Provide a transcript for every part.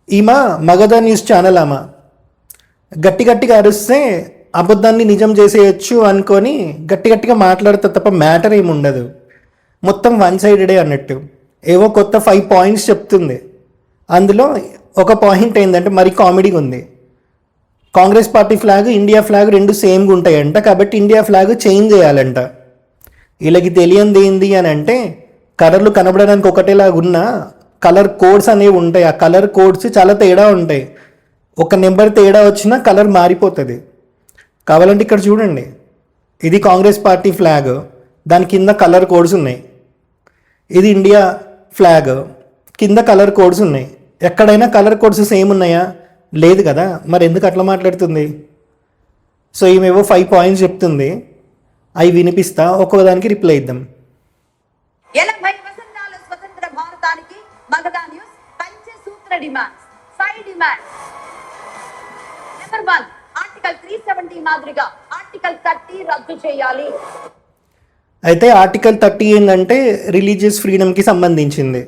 ఈమె Magadha news channel ఆమె గట్టి గట్టిగా అరిస్తే అబద్ధాన్ని నిజం చేసేయచ్చు అనుకొని గట్టి గట్టిగా మాట్లాడితే తప్ప మ్యాటర్ ఏమి ఉండదు. మొత్తం వన్ సైడెడే అన్నట్టు. ఏవో కొత్త 5 పాయింట్స్ చెప్తుంది. అందులో ఒక పాయింట్ ఏంటంటే మరి కామెడీగా ఉంది. Congress party flag India flag రెండు సేమ్గా ఉంటాయంట, కాబట్టి ఇండియా ఫ్లాగ్ చేంజ్ చేయాలంట. వీళ్ళకి తెలియంది ఏంది అని అంటే కలర్లు కనబడడానికి ఒకటేలాగా ఉన్న కలర్ కోడ్స్ అనేవి ఉంటాయి. ఆ కలర్ కోడ్స్ చాలా తేడా ఉంటాయి. ఒక నెంబర్ తేడా వచ్చినా కలర్ మారిపోతుంది. కావాలంటే ఇక్కడ చూడండి, ఇది కాంగ్రెస్ పార్టీ ఫ్లాగ్, దాని కింద కలర్ కోడ్స్ ఉన్నాయి. ఇది ఇండియా ఫ్లాగ్, కింద కలర్ కోడ్స్ ఉన్నాయి. ఎక్కడైనా కలర్ కోడ్స్ సేమ్ ఉన్నాయా? లేదు కదా. మరి ఎందుకు అట్లా మాట్లాడుతుంది? సో ఈమెవో 5 పాయింట్స్ చెప్తుంది, అవి వినిపిస్తా, ఒక్కొక్కదానికి రిప్లై ఇద్దాం. 80 వసంతాల స్వతంత్ర భారతానికి Magadha news Panchasutra demands 5 demands. Number 1, article 370 మాదిరిగా ఆర్టికల్ 30 రద్దు చేయాలి. అయితే ఆర్టికల్ 30 ఏంటంటే రిలీజియస్ ఫ్రీడమ్కి సంబంధించింది.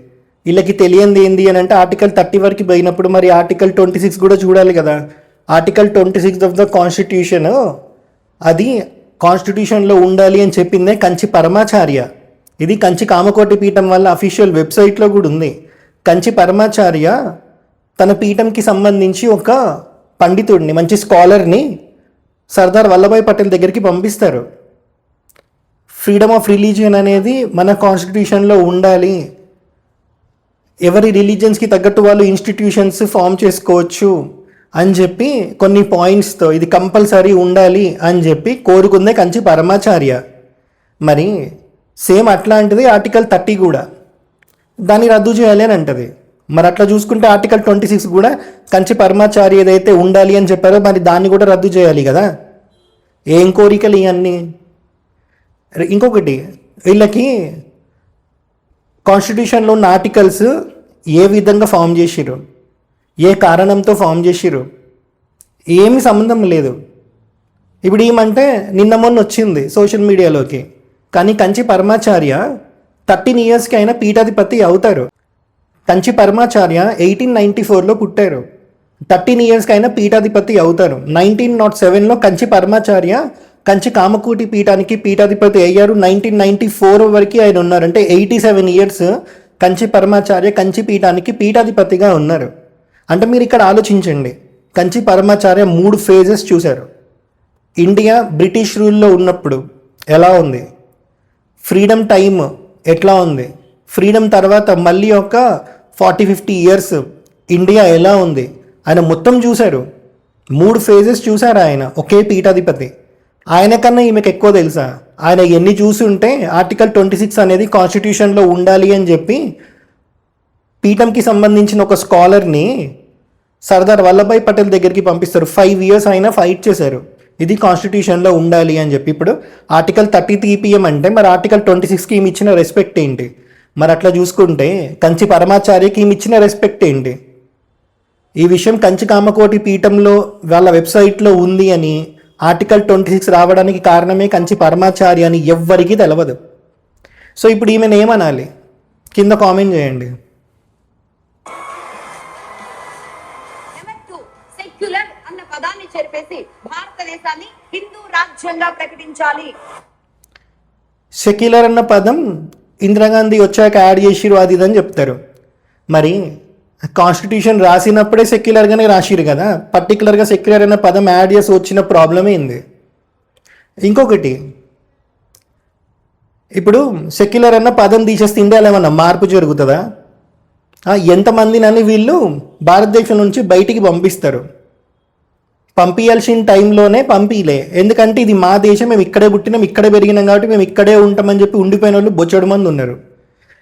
వీళ్ళకి తెలియంది ఏంది అని అంటే ఆర్టికల్ 30 వరకు పోయినప్పుడు మరి ఆర్టికల్ 26 కూడా చూడాలి కదా. ఆర్టికల్ 26 ఆఫ్ ద కాన్స్టిట్యూషన్, అది కాన్స్టిట్యూషన్లో ఉండాలి అని చెప్పిందే కంచి పరమాచార్య. ఇది కంచి కామకోటి పీఠం వల్ల అఫీషియల్ వెబ్సైట్లో కూడా ఉంది. కంచి పరమాచార్య తన పీఠంకి సంబంధించి ఒక పండితుడిని, మంచి స్కాలర్ని సర్దార్ వల్లభాయ్ పటేల్ దగ్గరికి పంపిస్తారు. ఫ్రీడమ్ ఆఫ్ రిలీజియన్ అనేది మన కాన్స్టిట్యూషన్లో ఉండాలి, ఎవరి రిలీజియన్స్కి తగ్గట్టు వాళ్ళు ఇన్స్టిట్యూషన్స్ ఫామ్ చేసుకోవచ్చు అని చెప్పి కొన్ని పాయింట్స్తో ఇది కంపల్సరీ ఉండాలి అని చెప్పి కోరుకుందే కంచి పరమాచార్య. మరి సేమ్ అట్లాంటిది ఆర్టికల్ 30 కూడా దాన్ని రద్దు చేయాలి అని అంటది. మరి అట్లా చూసుకుంటే ఆర్టికల్ 26 కూడా కంచి పరమాచార్య ఏదైతే ఉండాలి అని చెప్పారో మరి దాన్ని కూడా రద్దు చేయాలి కదా. ఏం కోరికలు ఇవన్నీ. ఇంకొకటి, వీళ్ళకి కాన్స్టిట్యూషన్లో ఉన్న ఆర్టికల్స్ ఏ విధంగా ఫామ్ చేసిరు, ఏ కారణంతో ఫామ్ చేసిరు, ఏమీ సంబంధం లేదు. ఇప్పుడు ఏమంటే నిన్న మొన్న వచ్చింది సోషల్ మీడియాలోకి, కానీ కంచి పరమాచార్య 13 ఇయర్స్కి అయినా పీఠాధిపతి అవుతారు. కంచి పరమాచార్య 1894లో పుట్టారు. 13 ఇయర్స్కి అయినా పీఠాధిపతి అవుతారు. 1907లో కంచి పరమాచార్య కంచి కామకోటి పీఠానికి పీఠాధిపతి అయ్యారు. 1994 వరకు ఆయన ఉన్నారు. అంటే 87 ఇయర్స్ కంచి పరమాచార్య కంచి పీఠానికి పీఠాధిపతిగా ఉన్నారు. అంటే మీరు ఇక్కడ ఆలోచించండి, కంచి పరమాచార్య 3 ఫేజెస్ చూశారు. ఇండియా బ్రిటిష్ రూల్లో ఉన్నప్పుడు ఎలా ఉంది, ఫ్రీడమ్ టైం ఎట్లా ఉంది, ఫ్రీడమ్ తర్వాత మళ్ళీ ఒక 40-50 ఇయర్స్ ఇండియా ఎలా ఉంది, ఆయన మొత్తం చూశారు. 3 ఫేజెస్ చూశారు ఆయన, ఒకే పీఠాధిపతి. ఆయన కన్నా ఈమెకు ఎక్కువ తెలుసా? ఆయన ఎన్ని చూసి ఉంటే ఆర్టికల్ 26 అనేది కాన్స్టిట్యూషన్లో ఉండాలి అని చెప్పి పీఠంకి సంబంధించిన ఒక స్కాలర్ని సర్దార్ వల్లభాయ్ పటేల్ దగ్గరికి పంపిస్తారు. 5 ఇయర్స్ అయినా ఫైట్ చేశారు, ఇది కాన్స్టిట్యూషన్లో ఉండాలి అని చెప్పి. ఇప్పుడు ఆర్టికల్ 30 తీపిఎం అంటే మరి ఆర్టికల్ 26కి ఈమె ఇచ్చిన రెస్పెక్ట్ ఏంటి? మరి అట్లా చూసుకుంటే కంచి పరమాచార్యకి ఈమె ఇచ్చిన రెస్పెక్ట్ ఏంటి? ఈ విషయం కంచి కామకోటి పీఠంలో వాళ్ళ వెబ్సైట్లో ఉంది అని, ఆర్టికల్ 26 రావడానికి కారణమే కంచి పరమాచార్య అని ఎవ్వరికీ తెలవదు. సో ఇప్పుడు ఈమెను ఏమనాలి? కింద కామెంట్ చేయండి. నెంబర్ 2, సెక్యులర్ అన్న పదాన్ని చెరిపేసి భారతదేశాన్ని హిందూ రాజ్యంగా ప్రకటించాలి. సెక్యులర్ అన్న పదం ఇందిరాగాంధీ వచ్చాక యాడ్ చేసిరు, అది ఇదని చెప్తారు. మరి కాన్స్టిట్యూషన్ రాసినప్పుడే సెక్యులర్గానే రాసిరు కదా, పర్టికులర్గా సెక్యులర్ అన్న పదం యాడ్ చేసి వచ్చిన ప్రాబ్లమే ఏంది? ఇంకొకటి, ఇప్పుడు సెక్యులర్ అన్న పదం తీసేస్తే ఇండియాలో ఏమన్నా మార్పు జరుగుతుందా? ఎంతమందినని వీళ్ళు భారతదేశం నుంచి బయటికి పంపిస్తారు. పంపించాల్సిన టైంలోనే పంపిలే, ఎందుకంటే ఇది మా దేశం, మేము ఇక్కడే పుట్టినాం, ఇక్కడే పెరిగినాం, కాబట్టి మేము ఇక్కడే ఉంటామని చెప్పి ఉండిపోయిన వాళ్ళు బొచ్చడు మంది ఉన్నారు.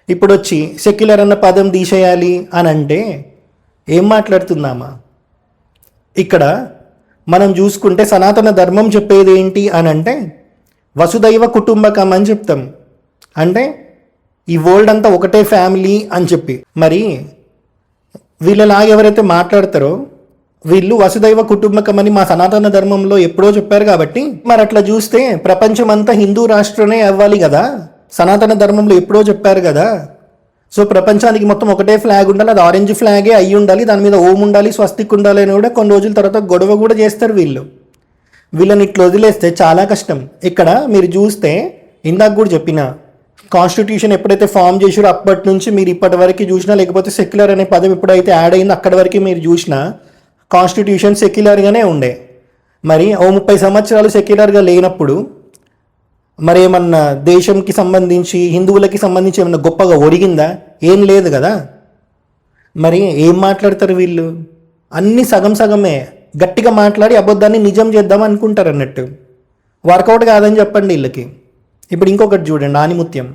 ఇప్పుడు వచ్చి సెక్యులర్ అన్న పదం తీసేయాలి అని అంటే ఏం మాట్లాడుతుందామా? ఇక్కడ మనం చూసుకుంటే సనాతన ధర్మం చెప్పేది ఏంటి అని అంటే వసుదైవ కుటుంబకం అని చెప్తాం. అంటే ఈ వరల్డ్ అంతా ఒకటే ఫ్యామిలీ అని చెప్పి. మరి వీళ్ళలాగా ఎవరైతే మాట్లాడతారో వీళ్ళు వసుదైవ కుటుంబకం అని మా సనాతన ధర్మంలో ఎప్పుడో చెప్పారు. కాబట్టి మరి అట్లా చూస్తే ప్రపంచం అంతా హిందూ రాష్ట్రమే అవ్వాలి కదా, సనాతన ధర్మంలో ఎప్పుడో చెప్పారు కదా. సో ప్రపంచానికి మొత్తం ఒకటే ఫ్లాగ్ ఉండాలి, అది ఆరెంజ్ ఫ్లాగే అయ్యి ఉండాలి, దాని మీద ఓం ఉండాలి, స్వస్తిక్ ఉండాలి అని కూడా కొన్ని రోజుల తర్వాత గొడవ కూడా చేస్తారు వీళ్ళని ఇట్లా వదిలేస్తే చాలా కష్టం. ఇక్కడ మీరు చూస్తే ఇందాక కూడా చెప్పిన కాన్స్టిట్యూషన్ ఎప్పుడైతే ఫామ్ చేసారో అప్పటి నుంచి మీరు ఇప్పటి వరకు చూసినా, లేకపోతే సెక్యులర్ అనే పదం ఎప్పుడైతే యాడ్ అయిందో అక్కడి వరకు మీరు చూసినా కాన్స్టిట్యూషన్ సెక్యులర్గానే ఉండే. మరి ఓ 30 సంవత్సరాలు సెక్యులర్గా లేనప్పుడు మరి ఏమన్నా దేశంకి సంబంధించి హిందువులకి సంబంధించి ఏమన్నా గొప్పగా ఒరిగిందా? ఏం లేదు కదా. మరి ఏం మాట్లాడతారు వీళ్ళు? అన్నీ సగం సగమే, గట్టిగా మాట్లాడి అబద్ధాన్ని నిజం చేద్దాం అనుకుంటారు అన్నట్టు. వర్కౌట్ కాదని చెప్పండి వీళ్ళకి. ఇప్పుడు ఇంకొకటి చూడండి, ఆనిముత్యం.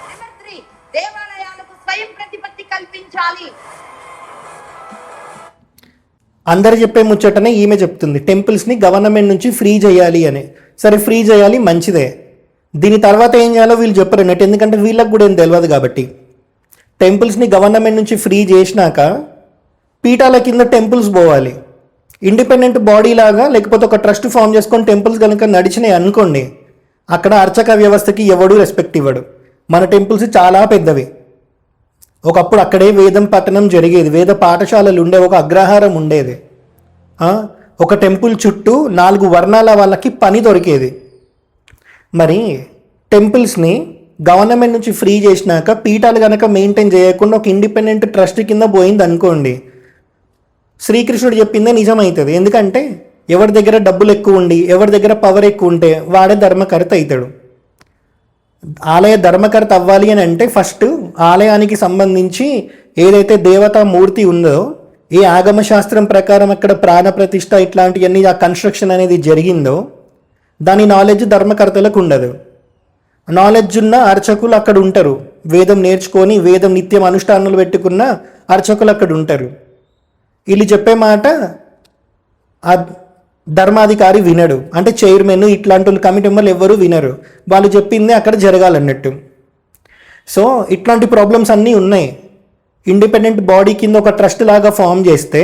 నెంబర్ 3, దేవాలయాలకు స్వయం ప్రతిపత్తి కల్పించాలి. అందరు చెప్పే ముచ్చటనే ఈమె చెప్తుంది, టెంపుల్స్ని గవర్నమెంట్ నుంచి ఫ్రీ చేయాలి అని. సరే ఫ్రీ చేయాలి, మంచిదే. దీని తర్వాత ఏం చేయాలో వీళ్ళు చెప్పరు అన్నట్టు, ఎందుకంటే వీళ్ళకి కూడా ఏం తెలియదు కాబట్టి. టెంపుల్స్ని గవర్నమెంట్ నుంచి ఫ్రీ చేసినాక పీఠాల కింద టెంపుల్స్ పోవాలి. ఇండిపెండెంట్ బాడీ లాగా లేకపోతే ఒక ట్రస్ట్ ఫామ్ చేసుకొని టెంపుల్స్ కనుక నడిచినాయి అనుకోండి, అక్కడ అర్చక వ్యవస్థకి ఎవడూ రెస్పెక్ట్ ఇవ్వడు. మన టెంపుల్స్ చాలా పెద్దవి. ఒకప్పుడు అక్కడే వేదం పఠనం జరిగేది, వేద పాఠశాలలు ఉండేవి, ఒక అగ్రహారం ఉండేది. ఒక టెంపుల్ చుట్టూ 4 వర్ణాల వాళ్ళకి పని దొరికేది. మరి టెంపుల్స్ని గవర్నమెంట్ నుంచి ఫ్రీ చేసినాక పీఠాలు కనుక మెయింటైన్ చేయకుండా ఒక ఇండిపెండెంట్ ట్రస్ట్ కింద పోయింది అనుకోండి, శ్రీకృష్ణుడు చెప్పిందే నిజమవుతుంది. ఎందుకంటే ఎవరి దగ్గర డబ్బులు ఎక్కువ ఉండి ఎవరి దగ్గర పవర్ ఎక్కువ ఉంటే వాడే ధర్మకర్త అవుతాడు. ఆలయ ధర్మకర్త అవ్వాలి అని అంటే ఫస్ట్ ఆలయానికి సంబంధించి ఏదైతే దేవతా మూర్తి ఉందో, ఏ ఆగమ శాస్త్రం ప్రకారం అక్కడ ప్రాణప్రతిష్ఠ ఇట్లాంటివన్నీ ఆ కన్స్ట్రక్షన్ అనేది జరిగిందో దాని నాలెడ్జ్ ధర్మకర్తలకు ఉండదు. నాలెడ్జ్ ఉన్న అర్చకులు అక్కడ ఉంటారు, వేదం నేర్చుకొని వేదం నిత్యం అనుష్ఠానాలు పెట్టుకున్న అర్చకులు అక్కడ ఉంటారు. వీళ్ళు చెప్పే మాట ఆ ధర్మాధికారి వినడు, అంటే చైర్మన్ ఇట్లాంటి కమిటీ మెంబర్లు ఎవరు వినరు, వాళ్ళు చెప్పిందే అక్కడ జరగాలన్నట్టు. సో ఇట్లాంటి ప్రాబ్లమ్స్ అన్నీ ఉన్నాయి. ఇండిపెండెంట్ బాడీ కింద ఒక ట్రస్ట్ లాగా ఫామ్ చేస్తే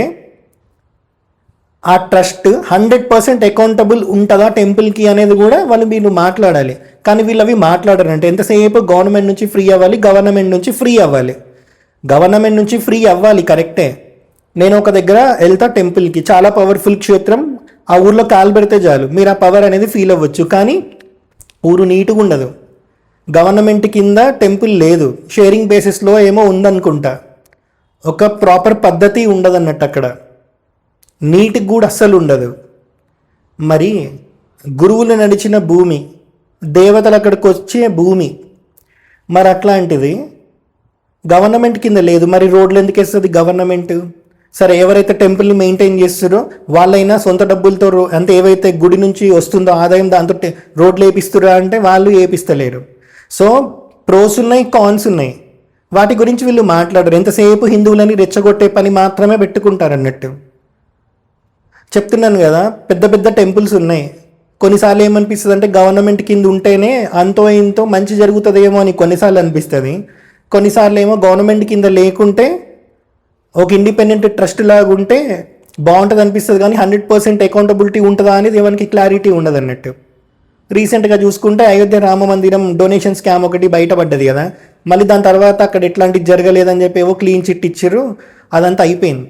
ఆ ట్రస్ట్ 100% అకౌంటబుల్ ఉంటుందా టెంపుల్కి అనేది కూడా వీళ్ళు మాట్లాడాలి. కానీ వీళ్ళు అవి మాట్లాడారంటే ఎంతసేపు గవర్నమెంట్ నుంచి ఫ్రీ అవ్వాలి, గవర్నమెంట్ నుంచి ఫ్రీ అవ్వాలి, గవర్నమెంట్ నుంచి ఫ్రీ అవ్వాలి, కరెక్టే. నేను ఒక దగ్గర వెళ్తా టెంపుల్కి, చాలా పవర్ఫుల్ క్షేత్రం, ఆ ఊర్లో కాలు పెడితే చాలు మీరు ఆ పవర్ అనేది ఫీల్ అవ్వచ్చు. కానీ ఊరు నీట్గా ఉండదు, గవర్నమెంట్ కింద టెంపుల్ లేదు, షేరింగ్ బేసిస్లో ఏమో ఉందనుకుంటా, ఒక ప్రాపర్ పద్ధతి ఉండదు అన్నట్టు, అక్కడ నీట్గా కూడా అస్సలు ఉండదు. మరి గురువులు నడిచిన భూమి, దేవతలు అక్కడికి వచ్చే భూమి, మరి అట్లాంటిది గవర్నమెంట్ కింద లేదు. మరి రోడ్లు ఎందుకు వేస్తుంది గవర్నమెంట్? సరే ఎవరైతే టెంపుల్ని మెయింటైన్ చేస్తారో వాళ్ళైనా సొంత డబ్బులతో అంటే ఏవైతే గుడి నుంచి వస్తుందో ఆదాయం దాంతో రోడ్లు వేపిస్తారా అంటే వాళ్ళు వేపిస్తలేరు. సో ప్రోస్ ఉన్నాయి, కాన్స్ ఉన్నాయి, వాటి గురించి వీళ్ళు మాట్లాడరు. ఎంతసేపు హిందువులని రెచ్చగొట్టే పని మాత్రమే పెట్టుకుంటారు అన్నట్టు. చెప్తున్నాను కదా, పెద్ద పెద్ద టెంపుల్స్ ఉన్నాయి. కొన్నిసార్లు ఏమనిపిస్తుంది అంటే గవర్నమెంట్ కింద ఉంటేనే అంతో ఇంతో మంచి జరుగుతుందేమో అని కొన్నిసార్లు అనిపిస్తుంది. కొన్నిసార్లు ఏమో గవర్నమెంట్ కింద లేకుంటే ఒక ఇండిపెండెంట్ ట్రస్ట్ లాగా ఉంటే బాగుంటుంది అనిపిస్తుంది. కానీ 100% అకౌంటబిలిటీ ఉంటుందా అనేది ఎవరికి క్లారిటీ ఉండదు అన్నట్టు. రీసెంట్గా చూసుకుంటే అయోధ్య రామ మందిరం డొనేషన్ స్కామ్ ఒకటి బయటపడ్డది కదా, మళ్ళీ దాని తర్వాత అక్కడ ఎట్లాంటిది జరగలేదని చెప్పి ఏవో క్లీన్ చిట్ ఇచ్చారు, అదంతా అయిపోయింది.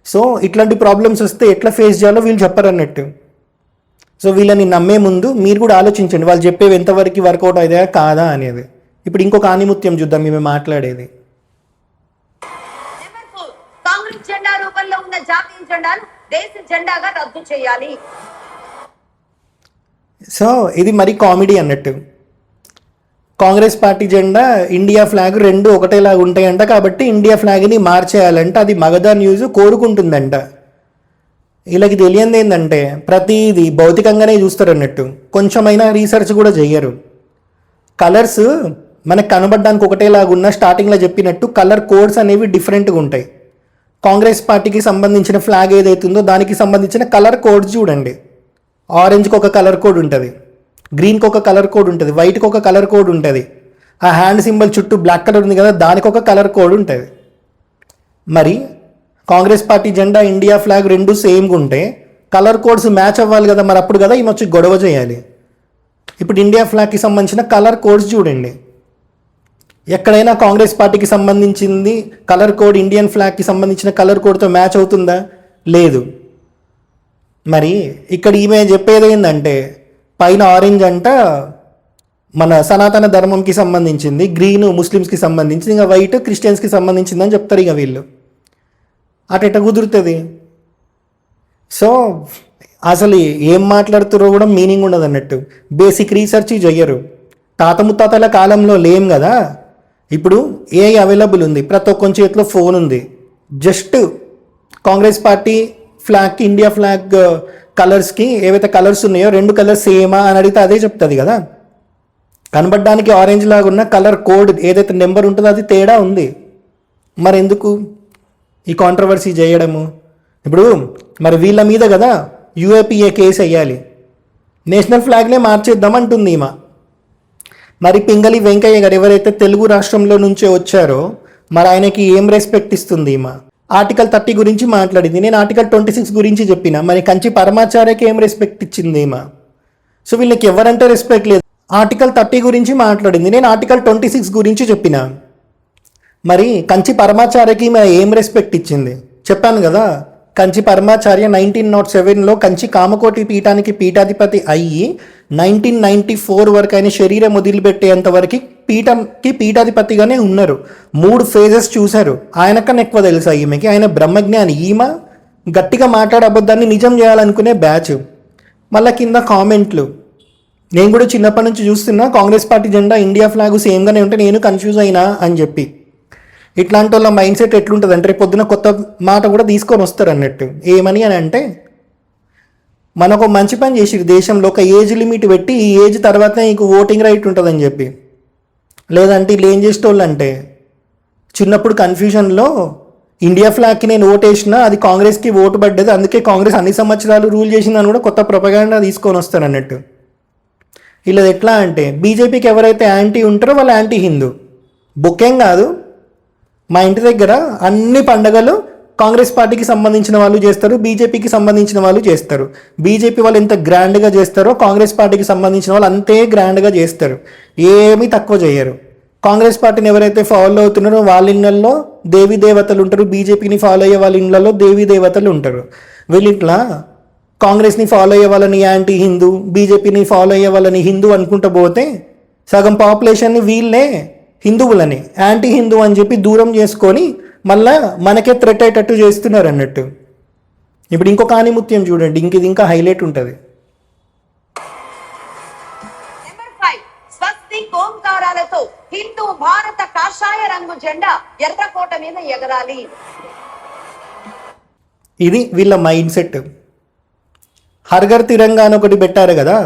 సో ఇట్లాంటి ప్రాబ్లమ్స్ వస్తే ఎట్లా ఫేస్ చేయాలో వీళ్ళు చెప్పరు అన్నట్టు. సో వీళ్ళని నమ్మే ముందు మీరు కూడా ఆలోచించండి, వాళ్ళు చెప్పేవి ఎంతవరకు వర్కౌట్ అవుతాయా కాదా అనేది. ఇప్పుడు ఇంకొక ఆనిముత్యం చూద్దాం మేము మాట్లాడేది. నెంబర్ 4, కాంగ్రెస్ జెండా రూపంలో ఉన్న జాతీయ జెండాను దేశ జెండాగా రద్దు చేయాలి. సో ఇది మరి కామెడీ అన్నట్టు. కాంగ్రెస్ పార్టీ జెండా, ఇండియా ఫ్లాగ్ రెండు ఒకటేలాగా ఉంటాయంట, కాబట్టి ఇండియా ఫ్లాగ్ని మార్చేయాలంట. అది మగధా న్యూస్ కోరుకుంటుందంట. వీళ్ళకి తెలియంది ఏంటంటే ప్రతిదీ భౌతికంగానే చూస్తారు అన్నట్టు, కొంచెమైనా రీసెర్చ్ కూడా చెయ్యరు. కలర్స్ మనకు కనబడడానికి ఒకటేలాగున్నా స్టార్టింగ్లో చెప్పినట్టు కలర్ కోడ్స్ అనేవి డిఫరెంట్గా ఉంటాయి. కాంగ్రెస్ పార్టీకి సంబంధించిన ఫ్లాగ్ ఏదైతుందో దానికి సంబంధించిన కలర్ కోడ్స్ చూడండి. ఆరెంజ్కి ఒక కలర్ కోడ్ ఉంటుంది, గ్రీన్కి ఒక కలర్ కోడ్ ఉంటుంది, వైట్కి ఒక కలర్ కోడ్ ఉంటుంది, ఆ హ్యాండ్ సింబల్ చుట్టూ బ్లాక్ కలర్ ఉంది కదా దానికి ఒక కలర్ కోడ్ ఉంటుంది. మరి కాంగ్రెస్ పార్టీ జెండా, ఇండియా ఫ్లాగ్ రెండు సేమ్గా ఉంటే కలర్ కోడ్స్ మ్యాచ్ అవ్వాలి కదా, మరి అప్పుడు కదా ఈమె వచ్చి గొడవ చేయాలి. ఇప్పుడు ఇండియా ఫ్లాగ్కి సంబంధించిన కలర్ కోడ్స్ చూడండి, ఎక్కడైనా కాంగ్రెస్ పార్టీకి సంబంధించింది కలర్ కోడ్ ఇండియన్ ఫ్లాగ్కి సంబంధించిన కలర్ కోడ్తో మ్యాచ్ అవుతుందా? లేదు. మరి ఇక్కడ ఈమె చెప్పేది ఏంటంటే పైన ఆరెంజ్ అంట మన సనాతన ధర్మంకి సంబంధించింది, గ్రీన్ ముస్లిమ్స్కి సంబంధించింది, ఇంకా వైట్ క్రిస్టియన్స్కి సంబంధించింది అని చెప్తారు ఇక వీళ్ళు. అటెట కుదురుతుంది. సో అసలు ఏం మాట్లాడుతారో కూడా మీనింగ్ ఉండదు అన్నట్టు. బేసిక్ రీసెర్చ్ చెయ్యరు. తాత ముత్తాతల కాలంలో లేం కదా. ఇప్పుడు ఏఐ అవైలబుల్ ఉంది, ప్రతి ఒక్కరి చేతిలో ఫోన్ ఉంది. జస్ట్ కాంగ్రెస్ పార్టీ ఫ్లాగ్కి ఇండియా ఫ్లాగ్ కలర్స్కి ఏవైతే కలర్స్ ఉన్నాయో 2 కలర్స్ సేమా అని అడిగితే అదే చెప్తుంది కదా. కనబడడానికి ఆరెంజ్ లాగా ఉన్న కలర్ కోడ్ ఏదైతే నెంబర్ ఉంటుందో అది తేడా ఉంది. మరి ఎందుకు ఈ కాంట్రవర్సీ చేయడము? ఇప్పుడు మరి వీళ్ళ మీద కదా యూఏపీఏ కేసు వేయాలి, నేషనల్ ఫ్లాగ్నే మార్చేద్దామంటుంది ఈమె. మరి పింగళి వెంకయ్య గారు ఎవరైతే తెలుగు రాష్ట్రంలో నుంచే వచ్చారో మరి ఆయనకి ఏం రెస్పెక్ట్ ఇస్తుంది ఈమె? ఆర్టికల్ 30 గురించి మాట్లాడింది, నేను ఆర్టికల్ 26 గురించి చెప్పిన. మరి కంచి పరమాచార్యకి ఏం రెస్పెక్ట్ ఇచ్చింది ఈమె? సో వీళ్ళకి ఎవరంటే రెస్పెక్ట్ లేదు. ఆర్టికల్ 30 గురించి మాట్లాడింది, నేను ఆర్టికల్ 26 గురించి చెప్పిన. మరి కంచి పరమాచార్యకి ఈమె ఏం రెస్పెక్ట్ ఇచ్చింది? చెప్పాను కదా, కంచి పరమాచార్య 1907లో కంచి కామకోటి పీఠానికి పీఠాధిపతి అయ్యి 1994 వరకు ఆయన శరీరం వదిలిపెట్టేంత వరకు పీఠాధిపతిగానే ఉన్నారు. 3 ఫేజెస్ చూశారు. ఆయనకన్నా ఎక్కువ తెలుసా ఈమెకి? ఆయన బ్రహ్మజ్ఞాని. ఈమె గట్టిగా మాట్లాడే అబద్ధాన్ని నిజం చేయాలనుకునే బ్యాచ్. మళ్ళీ కింద కామెంట్లు, నేను కూడా చిన్నప్పటి నుంచి చూస్తున్నా కాంగ్రెస్ పార్టీ జెండా ఇండియా ఫ్లాగ్ సేమ్గానే ఉంటే నేను కన్ఫ్యూజ్ అయినా అని చెప్పి. ఇట్లాంటి వాళ్ళ మైండ్ సెట్ ఎట్లుంటుంది అంటే రేపు పొద్దున కొత్త మాట కూడా తీసుకొని వస్తారు అన్నట్టు. ఏమని అని అంటే మనకు మంచి పని చేసిరు దేశంలో, ఒక ఏజ్ లిమిట్ పెట్టి ఈ ఏజ్ తర్వాతనే నీకు ఓటింగ్ రైట్ ఉంటుందని చెప్పి. లేదంటే వీళ్ళు ఏం చేసేటోళ్ళు అంటే చిన్నప్పుడు కన్ఫ్యూజన్లో ఇండియా ఫ్లాగ్కి నేను ఓటేసినా అది కాంగ్రెస్కి ఓటు పడ్డది, అందుకే కాంగ్రెస్ అన్ని సంవత్సరాలు రూల్ చేసిందని కూడా కొత్త ప్రొపగాండా తీసుకొని వస్తారు అన్నట్టు. ఇలా ఎట్లా అంటే బీజేపీకి ఎవరైతే యాంటీ ఉంటారో వాళ్ళు యాంటీ హిందూ. బుక్కేం కాదు, మా ఇంటి దగ్గర అన్ని పండగలు కాంగ్రెస్ పార్టీకి సంబంధించిన వాళ్ళు చేస్తారు, బీజేపీకి సంబంధించిన వాళ్ళు చేస్తారు. బీజేపీ వాళ్ళు ఎంత గ్రాండ్గా చేస్తారో కాంగ్రెస్ పార్టీకి సంబంధించిన వాళ్ళు అంతే గ్రాండ్గా చేస్తారు, ఏమీ తక్కువ చేయరు. కాంగ్రెస్ పార్టీని ఎవరైతే ఫాలో అవుతున్నారో వాళ్ళ ఇళ్ళల్లో దేవీ దేవతలు ఉంటారు, బీజేపీని ఫాలో అయ్యే వాళ్ళ ఇళ్ళల్లో దేవీ దేవతలు ఉంటారు. వీళ్ళు ఇట్లా కాంగ్రెస్ని ఫాలో అయ్యే వాళ్ళని యాంటీ హిందూ, బీజేపీని ఫాలో అయ్యే వాళ్ళని హిందూ అనుకుంటూ పోతే సగం పాపులేషన్ని వీళ్ళే హిందువులని యాంటీ హిందూ అని చెప్పి దూరం చేసుకొని మళ్ళా మనకే థ్రెట్ అయ్యేటట్టు చేస్తున్నారు అన్నట్టు. ఇప్పుడు ఇంకొక ఆనిముత్యం చూడండి, ఇది ఇంకా హైలైట్ ఉంటుంది. నెంబర్ 5 స్వస్తిక్ ఓంకారాలతో హిందూ భారత కాషాయ రంగు జెండా ఎర్రకోట మీద ఎగరాలి. ఇది వీళ్ళ మైండ్ సెట్. హర్ఘర్ తిరంగా అని ఒకటి పెట్టారు కదా,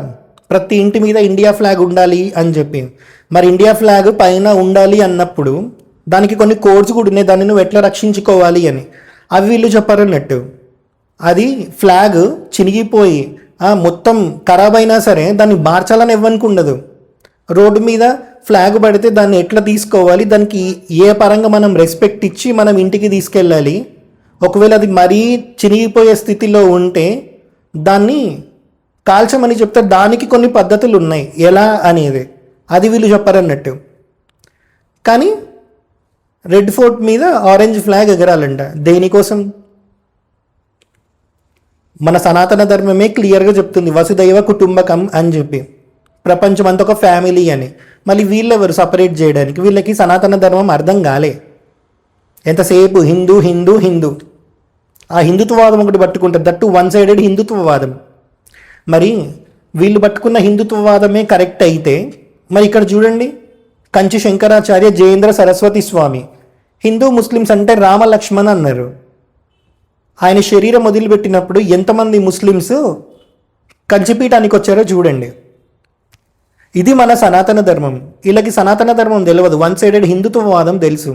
ప్రతి ఇంటి మీద ఇండియా ఫ్లాగ్ ఉండాలి అని చెప్పి. మరి ఇండియా ఫ్లాగ్ పైన ఉండాలి అన్నప్పుడు దానికి కొన్ని కోడ్స్ కూడా ఉన్నాయి, దాన్ని నువ్వు ఎట్లా రక్షించుకోవాలి అని. అవి వీళ్ళు చెప్పారన్నట్టు. అది ఫ్లాగ్ చినిగిపోయి మొత్తం ఖరాబ్ అయినా సరే దాన్ని మార్చాలని ఇవ్వనికి ఉండదు. రోడ్డు మీద ఫ్లాగ్ పడితే దాన్ని ఎట్లా తీసుకోవాలి, దానికి ఏ పరంగా మనం రెస్పెక్ట్ ఇచ్చి మనం ఇంటికి తీసుకెళ్ళాలి. ఒకవేళ అది మరీ చినిగిపోయే స్థితిలో ఉంటే దాన్ని కాల్చమని చెప్తే దానికి కొన్ని పద్ధతులు ఉన్నాయి ఎలా అనేది, అది వీళ్ళు చెప్పారన్నట్టు. కానీ రెడ్ ఫోర్ట్ మీద ఆరెంజ్ ఫ్లాగ్ ఎగరాలంట. దేనికోసం? మన సనాతన ధర్మమే క్లియర్గా చెప్తుంది వసుదైవ కుటుంబకం అని చెప్పి, ప్రపంచం అంతా ఒక ఫ్యామిలీ అని. మళ్ళీ వీళ్ళెవరు సపరేట్ చేయడానికి? వీళ్ళకి సనాతన ధర్మం అర్థం కాలే. ఎంతసేపు హిందూ హిందూ హిందూ, ఆ హిందుత్వవాదం ఒకటి పట్టుకుంటారు, దట్టు 1 సైడెడ్ హిందుత్వవాదం. మరి వీళ్ళు పట్టుకున్న హిందుత్వవాదమే కరెక్ట్ అయితే మరి ఇక్కడ చూడండి, కంచి శంకరాచార్య, జయేంద్ర సరస్వతి స్వామి హిందూ ముస్లిమ్స్ అంటే రామ లక్ష్మణ్ అన్నారు. ఆయన శరీరం వదిలిపెట్టినప్పుడు ఎంతమంది ముస్లిమ్స్ కంచిపీఠానికి వచ్చారో చూడండి. ఇది మన సనాతన ధర్మం. వీళ్ళకి సనాతన ధర్మం తెలియదు, 1 సైడెడ్ హిందుత్వవాదం తెలుసు.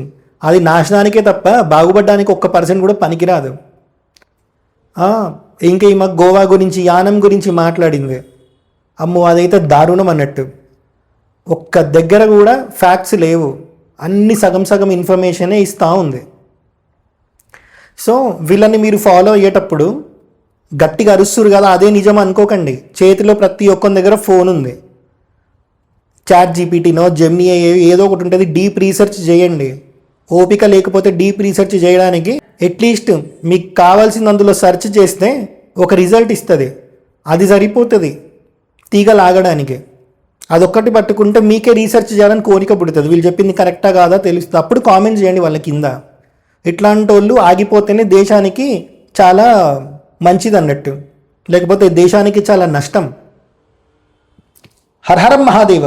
అది నాశనానికే తప్ప బాగుపడడానికి 1% కూడా పనికిరాదు. ఇంకా ఈమె గోవా గురించి, యానం గురించి మాట్లాడింది. అమ్మో, అదైతే దారుణం అన్నట్టు. ఒక్క దగ్గర కూడా ఫ్యాక్ట్స్ లేవు, అన్ని సగం సగం ఇన్ఫర్మేషనే ఇస్తూ ఉంది. సో వీళ్ళని మీరు ఫాలో అయ్యేటప్పుడు గట్టిగా అరుస్తురు కదా, అదే నిజం అనుకోకండి. చేతిలో ప్రతి ఒక్కరి దగ్గర ఫోన్ ఉంది. చాట్ జీపీటీనో జెమినీ ఏదో ఒకటి ఉంటుంది, డీప్ రీసెర్చ్ చేయండి. ఓపిక లేకపోతే డీప్ రీసెర్చ్ చేయడానికి అట్లీస్ట్ మీకు కావాల్సింది అందులో సెర్చ్ చేస్తే ఒక రిజల్ట్ ఇస్తుంది, అది సరిపోతుంది తీగ లాగడానికి. అదొక్కటి పట్టుకుంటే మీకే రీసెర్చ్ చేయాలని కోరిక పుడుతుంది, వీళ్ళు చెప్పింది కరెక్టా కాదా తెలుస్తుంది. అప్పుడు కామెంట్ చేయండి వాళ్ళ కింద. ఇట్లాంటి వాళ్ళు ఆగిపోతేనే దేశానికి చాలా మంచిది అన్నట్టు, లేకపోతే దేశానికి చాలా నష్టం. హర హర మహాదేవ.